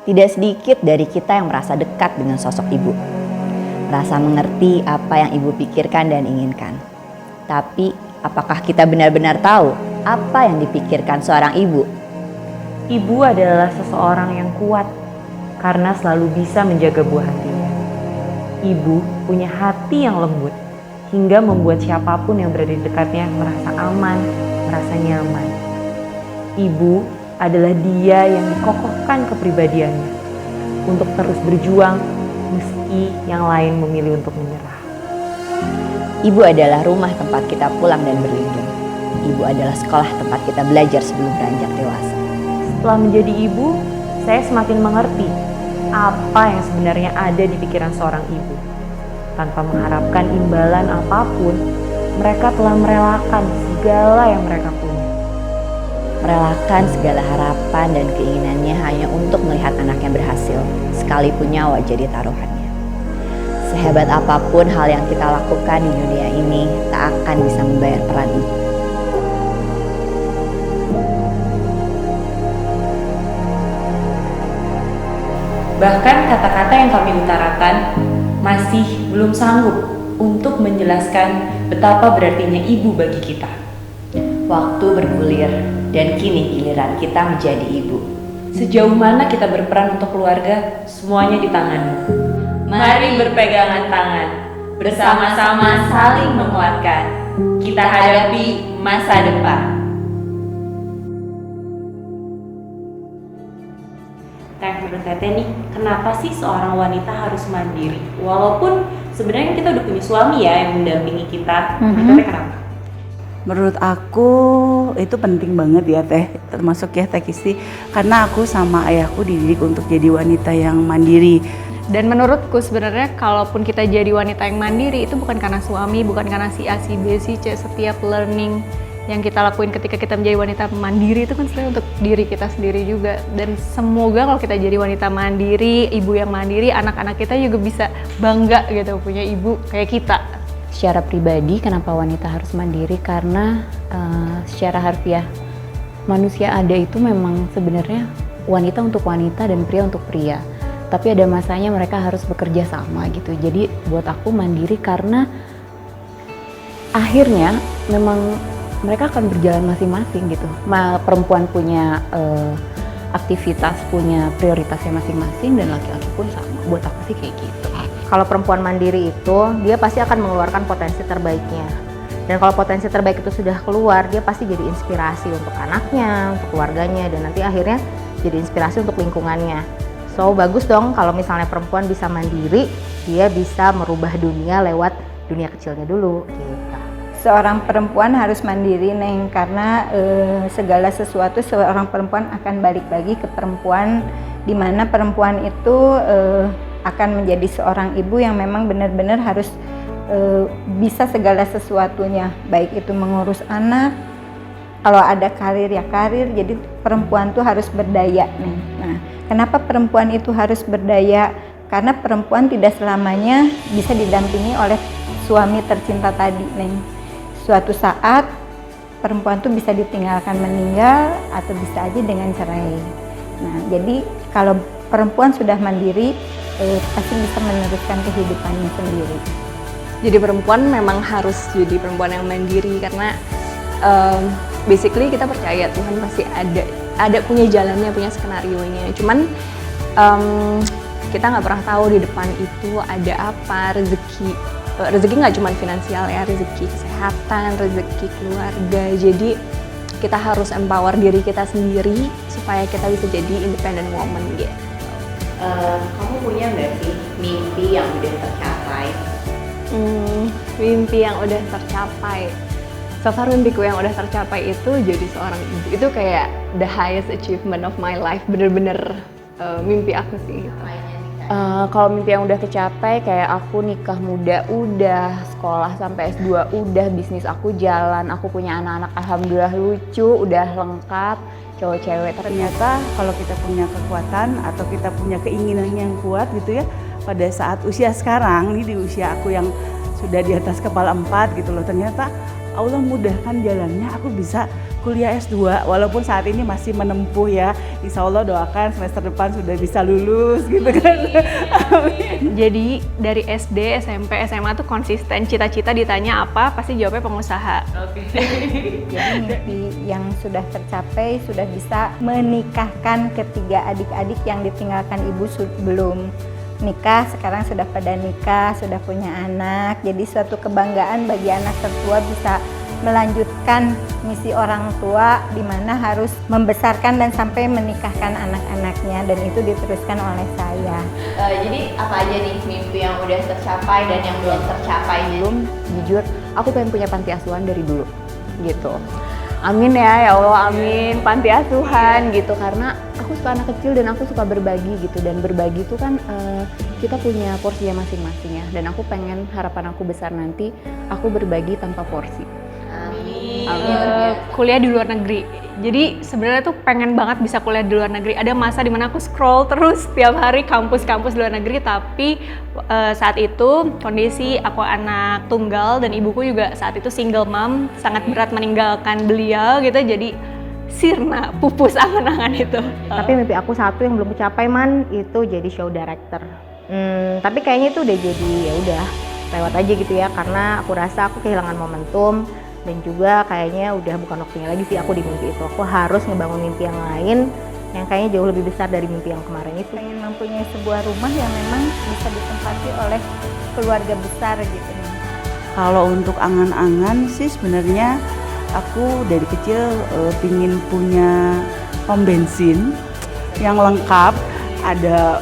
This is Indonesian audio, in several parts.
Tidak sedikit dari kita yang merasa dekat dengan sosok ibu. Merasa mengerti apa yang ibu pikirkan dan inginkan. Tapi, apakah kita benar-benar tahu apa yang dipikirkan seorang ibu? Ibu adalah seseorang yang kuat karena selalu bisa menjaga buah hatinya. Ibu punya hati yang lembut hingga membuat siapapun yang berada di dekatnya merasa aman, merasa nyaman. Ibu adalah dia yang dikokohkan kepribadiannya untuk terus berjuang meski yang lain memilih untuk menyerah. Ibu adalah rumah tempat kita pulang dan berlindung. Ibu adalah sekolah tempat kita belajar sebelum beranjak dewasa. Setelah menjadi ibu, saya semakin mengerti apa yang sebenarnya ada di pikiran seorang ibu. Tanpa mengharapkan imbalan apapun, mereka telah merelakan segala yang mereka punya. Merelakan segala harapan dan keinginannya hanya untuk melihat anaknya berhasil, sekalipun nyawa jadi taruhannya. Sehebat apapun hal yang kita lakukan di dunia ini, tak akan bisa membayar peran ibu. Bahkan kata-kata yang kami utarakan masih belum sanggup untuk menjelaskan betapa berartinya ibu bagi kita. Waktu bergulir dan kini giliran kita menjadi ibu. Sejauh mana kita berperan untuk keluarga, semuanya di tanganmu. Mari berpegangan tangan, bersama-sama saling menguatkan. Kita hadapi masa depan. Menurut Teteh nih, kenapa sih seorang wanita harus mandiri? Walaupun sebenarnya kita udah punya suami ya yang mendampingi kita. Teteh kenapa? Menurut aku itu penting banget ya Teh, termasuk ya Teh Kisti, karena aku sama ayahku dididik untuk jadi wanita yang mandiri. Dan menurutku sebenarnya kalaupun kita jadi wanita yang mandiri itu bukan karena suami, bukan karena si A, si B, si C. Setiap learning yang kita lakuin ketika kita menjadi wanita mandiri itu kan sebenarnya untuk diri kita sendiri juga. Dan semoga kalau kita jadi wanita mandiri, ibu yang mandiri, anak-anak kita juga bisa bangga gitu punya ibu kayak kita. Secara pribadi, kenapa wanita harus mandiri? Karena secara harfiah manusia ada itu memang sebenarnya wanita untuk wanita dan pria untuk pria. Tapi ada masanya mereka harus bekerja sama gitu. Jadi buat aku mandiri karena akhirnya memang mereka akan berjalan masing-masing gitu. Perempuan punya aktivitas, punya prioritasnya masing-masing dan laki-laki pun sama. Buat aku sih kayak gitu. Kalau perempuan mandiri itu, dia pasti akan mengeluarkan potensi terbaiknya. Dan kalau potensi terbaik itu sudah keluar, dia pasti jadi inspirasi untuk anaknya, untuk keluarganya, dan nanti akhirnya jadi inspirasi untuk lingkungannya. So, bagus dong kalau misalnya perempuan bisa mandiri, dia bisa merubah dunia lewat dunia kecilnya dulu. Gitu. Seorang perempuan harus mandiri, Neng, karena segala sesuatu seorang perempuan akan balik lagi ke perempuan, di mana perempuan itu akan menjadi seorang ibu yang memang benar-benar harus bisa segala sesuatunya, baik itu mengurus anak, kalau ada karir ya karir. Jadi perempuan tuh harus berdaya nih. Nah, kenapa perempuan itu harus berdaya? Karena perempuan tidak selamanya bisa didampingi oleh suami tercinta tadi, Neng. Suatu saat perempuan tuh bisa ditinggalkan meninggal atau bisa aja dengan cerai. Nah, jadi kalau perempuan sudah mandiri, pasti bisa meneruskan kehidupannya sendiri. Jadi perempuan memang harus jadi perempuan yang mandiri karena basically kita percaya Tuhan pasti ada punya jalannya, punya skenario-nya. Cuman kita nggak pernah tahu di depan itu ada apa. Rezeki nggak cuma finansial ya, rezeki kesehatan, rezeki keluarga. Jadi kita harus empower diri kita sendiri supaya kita bisa jadi independent woman gitu. Kamu punya nggak sih mimpi yang udah tercapai? Mimpi yang udah tercapai. So far mimpiku yang udah tercapai itu jadi seorang ibu. Itu kayak the highest achievement of my life. Bener-bener mimpi aku sih. Kalau mimpi yang udah kecapai kayak aku nikah muda udah, sekolah sampai S2 udah, bisnis aku jalan, aku punya anak-anak alhamdulillah lucu, udah lengkap, cowok cewek. Ternyata kalau kita punya kekuatan atau kita punya keinginan yang kuat gitu ya, pada saat usia sekarang nih, di usia aku yang sudah di atas kepala 4 gitu loh, ternyata Allah mudahkan jalannya, aku bisa kuliah S2 walaupun saat ini masih menempuh ya. Insya Allah doakan semester depan sudah bisa lulus gitu kan. Amin. Jadi dari SD, SMP, SMA tuh konsisten, cita-cita ditanya apa pasti jawabnya pengusaha. Jadi mimpi yang sudah tercapai, sudah bisa menikahkan ketiga adik-adik yang ditinggalkan ibu belum nikah, sekarang sudah pada nikah, sudah punya anak. Jadi suatu kebanggaan bagi anak tertua bisa melanjutkan misi orang tua di mana harus membesarkan dan sampai menikahkan anak-anaknya, dan itu diteruskan oleh saya. Jadi apa aja nih mimpi yang udah tercapai dan yang belum tercapai? Belum, jujur, aku pengen punya panti asuhan dari dulu, gitu. Amin ya Allah, amin, panti asuhan gitu, karena aku suka anak kecil dan aku suka berbagi gitu, dan berbagi itu kan kita punya porsinya masing-masing ya, dan aku pengen, harapan aku besar nanti aku berbagi tanpa porsi. Kuliah di luar negeri. Jadi sebenarnya tuh pengen banget bisa kuliah di luar negeri. Ada masa dimana aku scroll terus tiap hari kampus-kampus luar negeri, tapi saat itu kondisi aku anak tunggal dan ibuku juga saat itu single mom, sangat berat meninggalkan beliau gitu, jadi sirna pupus angan-angan itu. Tapi mimpi aku satu yang belum tercapai man, itu jadi show director. Tapi kayaknya itu udah jadi ya udah lewat aja gitu ya, karena aku rasa aku kehilangan momentum. Dan juga kayaknya udah bukan waktunya lagi sih aku di mimpi itu. Aku harus ngebangun mimpi yang lain yang kayaknya jauh lebih besar dari mimpi yang kemarin itu. Pengen mempunyai sebuah rumah yang memang bisa ditempati oleh keluarga besar gitu. Kalau untuk angan-angan sih sebenarnya aku dari kecil pingin punya pom bensin yang lengkap, ada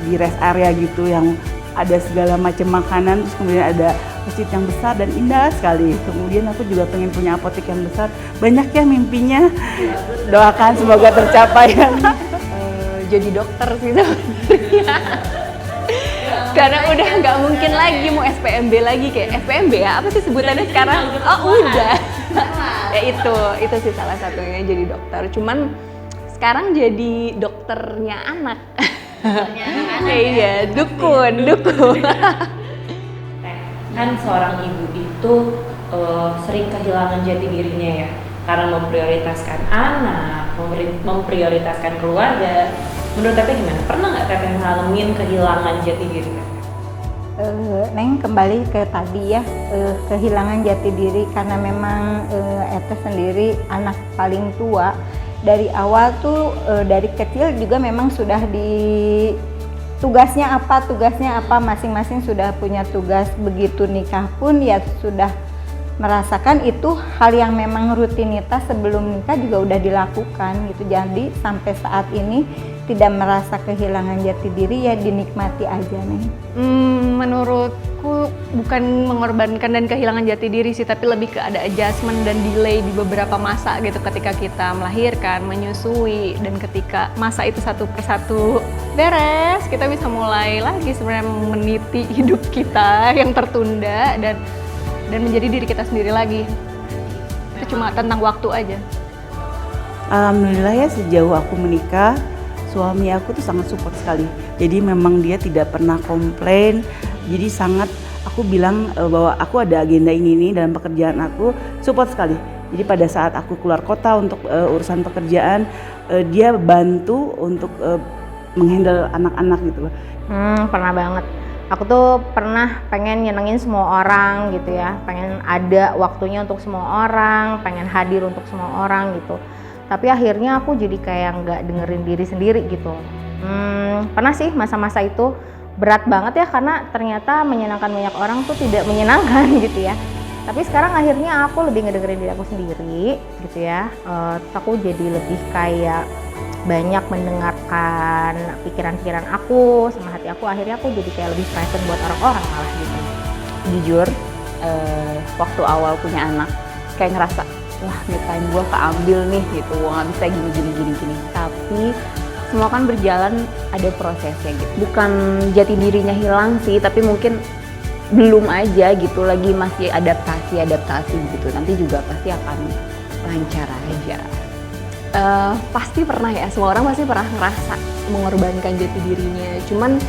di rest area gitu yang ada segala macam makanan, terus kemudian ada masjid yang besar dan indah sekali. Kemudian aku juga pengen punya apotek yang besar. Banyak ya mimpinya. Doakan semoga tercapai. Jadi dokter sih sebenarnya. Karena udah nggak mungkin lagi mau SPMB lagi, kayak SPMB ya, apa sih sebutannya sekarang? Oh udah. Ya itu sih salah satunya, jadi dokter. Cuman sekarang jadi dokternya anak. Iya, dukun. Kan seorang ibu itu sering kehilangan jati dirinya ya, karena memprioritaskan anak, memprioritaskan keluarga. Menurut Teteh gimana? Pernah nggak Teteh ngalamin kehilangan jati diri? Neng kembali ke tadi ya, kehilangan jati diri karena memang Ete sendiri anak paling tua. Dari awal tuh dari kecil juga memang sudah tugasnya apa masing-masing sudah punya tugas. Begitu nikah pun ya sudah merasakan itu hal yang memang rutinitas sebelum nikah juga udah dilakukan gitu. Jadi sampai saat ini tidak merasa kehilangan jati diri, ya dinikmati aja nih. Menurutku bukan mengorbankan dan kehilangan jati diri sih, tapi lebih ke ada adjustment dan delay di beberapa masa gitu, ketika kita melahirkan, menyusui, dan ketika masa itu satu persatu beres, kita bisa mulai lagi sebenarnya meniti hidup kita yang tertunda dan menjadi diri kita sendiri lagi. Itu cuma tentang waktu aja. Alhamdulillah ya, sejauh aku menikah suami aku tuh sangat support sekali. Jadi memang dia tidak pernah komplain. Jadi sangat, aku bilang bahwa aku ada agenda ini dalam pekerjaan aku, support sekali. Jadi pada saat aku keluar kota untuk urusan pekerjaan, dia bantu untuk menghandle anak-anak gitu loh. Pernah banget. Aku tuh pernah pengen nyenengin semua orang gitu ya, pengen ada waktunya untuk semua orang, pengen hadir untuk semua orang gitu. Tapi akhirnya aku jadi kayak nggak dengerin diri sendiri gitu. Pernah sih masa-masa itu berat banget ya, karena ternyata menyenangkan banyak orang tuh tidak menyenangkan gitu ya. Tapi sekarang akhirnya aku lebih ngedengerin diri aku sendiri gitu ya. Aku jadi lebih kayak banyak mendengarkan pikiran-pikiran aku sama hati aku. Akhirnya aku jadi kayak lebih present buat orang-orang malah gitu. Jujur, waktu awal punya anak kayak ngerasa, wah me time gue keambil nih gitu, gue gak bisa gini. Tapi semua kan berjalan, ada prosesnya gitu. Bukan jati dirinya hilang sih, tapi mungkin belum aja gitu, lagi masih adaptasi gitu. Nanti juga pasti akan lancar aja. Pasti pernah ya, semua orang pasti pernah ngerasa mengorbankan jati dirinya. Cuman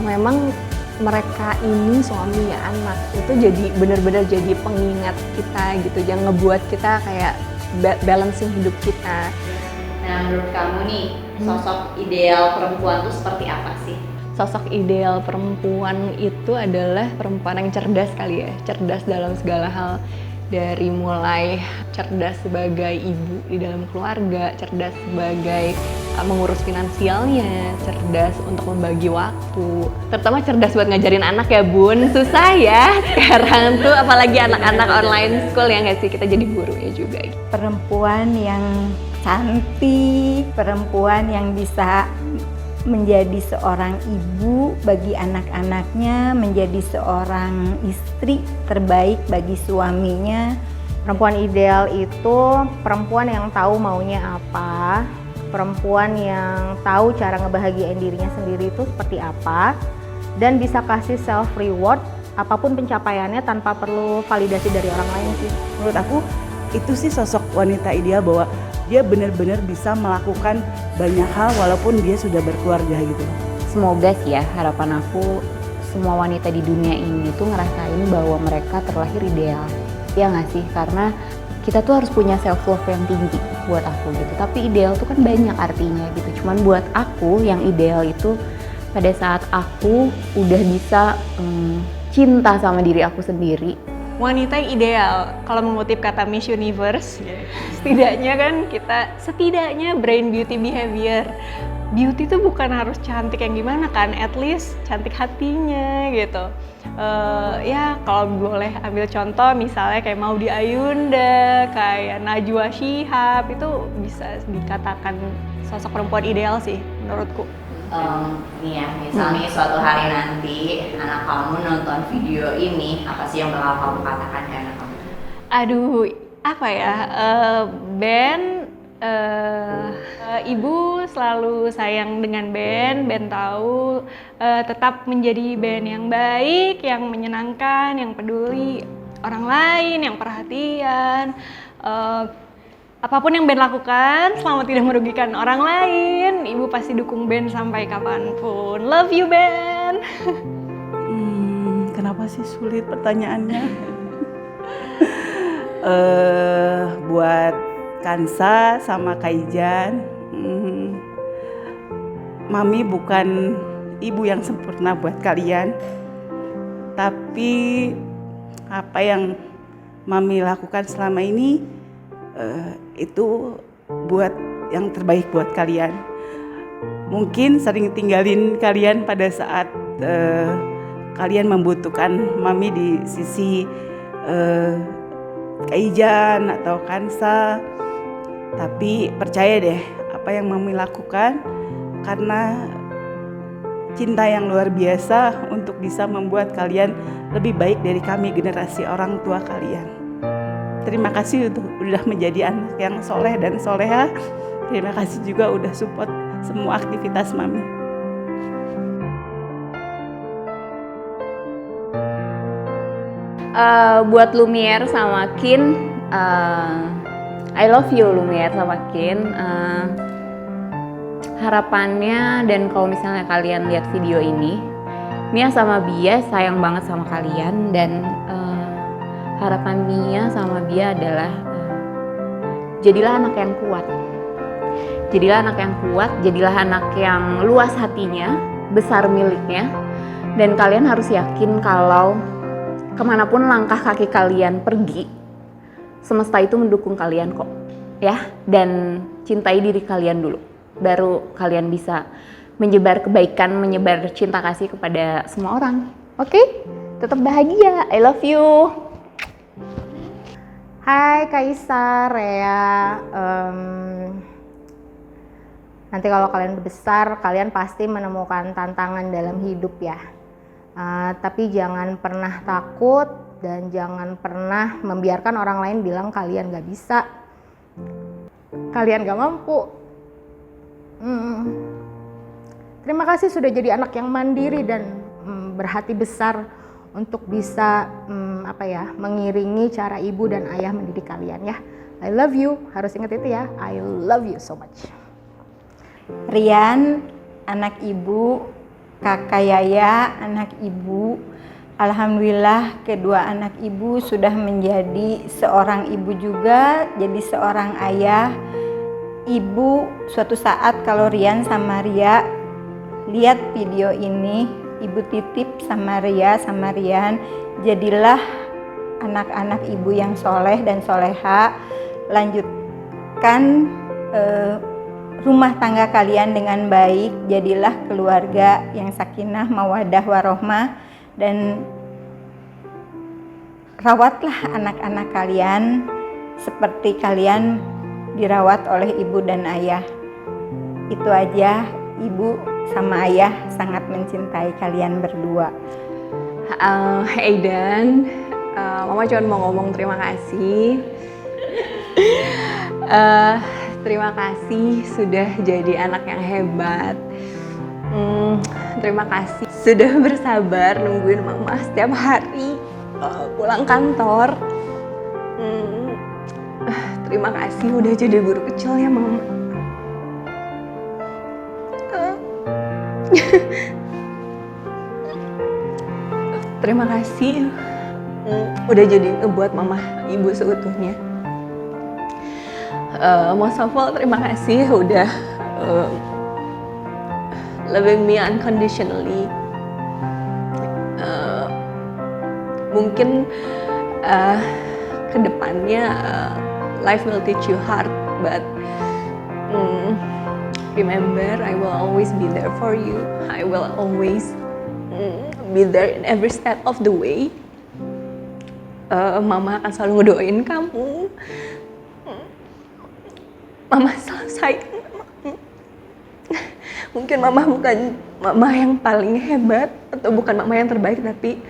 memang mereka ini suami ya anak itu jadi benar-benar jadi pengingat kita gitu, yang ngebuat kita kayak balancing hidup kita. Nah, menurut kamu nih, sosok ideal perempuan tuh seperti apa sih? Sosok ideal perempuan itu adalah perempuan yang cerdas kali ya, cerdas dalam segala hal. Dari mulai cerdas sebagai ibu di dalam keluarga, cerdas sebagai mengurus finansialnya, cerdas untuk membagi waktu, terutama cerdas buat ngajarin anak ya bun, susah ya sekarang tuh apalagi anak-anak online school ya nggak sih, kita jadi gurunya juga. Perempuan yang cantik, perempuan yang bisa menjadi seorang ibu bagi anak-anaknya, menjadi seorang istri terbaik bagi suaminya. Perempuan ideal itu perempuan yang tahu maunya apa, perempuan yang tahu cara ngebahagiain dirinya sendiri itu seperti apa, dan bisa kasih self reward apapun pencapaiannya tanpa perlu validasi dari orang lain sih. Menurut aku itu sih sosok wanita ideal, bahwa dia benar-benar bisa melakukan banyak hal walaupun dia sudah berkeluarga gitu. Semoga sih ya, harapan aku semua wanita di dunia ini tuh ngerasain bahwa mereka terlahir ideal. Ya nggak sih? Karena kita tuh harus punya self love yang tinggi buat aku gitu. Tapi ideal tuh kan banyak artinya gitu. Cuman buat aku yang ideal itu pada saat aku udah bisa cinta sama diri aku sendiri. Wanita yang ideal, kalau mengutip kata Miss Universe, setidaknya kan kita brain beauty behavior. Beauty itu bukan harus cantik yang gimana kan, at least cantik hatinya gitu. Ya kalau boleh ambil contoh misalnya kayak Maudy Ayunda, kayak Najwa Shihab, itu bisa dikatakan sosok perempuan ideal sih menurutku. Nih ya, misalnya suatu hari nanti anak kamu nonton video ini, apa sih yang bakal kamu katakan ke anak kamu? Aduh, apa ya, Ben, ibu selalu sayang dengan Ben tahu tetap menjadi Ben yang baik, yang menyenangkan, yang peduli orang lain, yang perhatian. Apapun yang Ben lakukan, selama tidak merugikan orang lain, ibu pasti dukung Ben sampai kapanpun. Love you, Ben! Kenapa sih sulit pertanyaannya? Buat Kansa sama Kaijan, Mami bukan ibu yang sempurna buat kalian, tapi apa yang Mami lakukan selama ini itu buat yang terbaik buat kalian. Mungkin sering tinggalin kalian pada saat kalian membutuhkan Mami di sisi Kaijan atau Kansa. Tapi percaya deh, apa yang Mami lakukan karena cinta yang luar biasa untuk bisa membuat kalian lebih baik dari kami, generasi orang tua kalian. Terima kasih udah menjadi anak yang soleh dan soleha. Terima kasih juga udah support semua aktivitas Mami. Buat Lumiere sama Kin, I love you Lumiere sama Kin. Harapannya, dan kalau misalnya kalian lihat video ini, Mia sama Bia sayang banget sama kalian, dan harapan Mia sama Bia adalah jadilah anak yang kuat. Jadilah anak yang kuat, jadilah anak yang luas hatinya, besar miliknya. Dan kalian harus yakin kalau kemanapun langkah kaki kalian pergi, semesta itu mendukung kalian kok. Ya, dan cintai diri kalian dulu. Baru kalian bisa menyebar kebaikan, menyebar cinta kasih kepada semua orang. Oke? Tetap bahagia. I love you. Hai Kaisa, Rea, nanti kalau kalian besar, kalian pasti menemukan tantangan dalam hidup ya. Tapi jangan pernah takut dan jangan pernah membiarkan orang lain bilang kalian gak bisa, kalian gak mampu. Terima kasih sudah jadi anak yang mandiri dan berhati besar untuk bisa mengiringi cara ibu dan ayah mendidik kalian ya. I love you, harus ingat itu ya. I love you so much. Rian, anak ibu kakak Yaya, anak ibu. Alhamdulillah kedua anak ibu sudah menjadi seorang ibu juga, jadi seorang ayah. Ibu suatu saat kalau Rian sama Ria lihat video ini, ibu titip sama Ria sama Rian, jadilah anak-anak ibu yang soleh dan soleha, lanjutkan rumah tangga kalian dengan baik, jadilah keluarga yang sakinah, mawaddah, warohmah, dan rawatlah anak-anak kalian seperti kalian dirawat oleh ibu dan ayah. Itu aja, ibu sama ayah sangat mencintai kalian berdua. Aidan, Mama cuma mau ngomong terima kasih. Terima kasih sudah jadi anak yang hebat. Terima kasih sudah bersabar nungguin Mama setiap hari pulang kantor. Terima kasih udah jadi guru kecil ya Mama. Terima kasih udah jadi ngebuat Mama ibu seutuhnya. Most of all, terima kasih udah loving me unconditionally. Mungkin kedepannya life will teach you hard, but remember, I will always be there for you. I will always be there in every step of the way. Mama akan selalu ngedoain kamu. Mama selalu sayang. Mungkin Mama bukan Mama yang paling hebat atau bukan Mama yang terbaik, tapi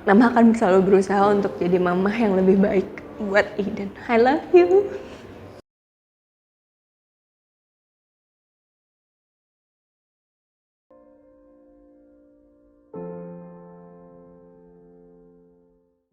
Mama akan selalu berusaha untuk jadi Mama yang lebih baik buat Eden. I love you.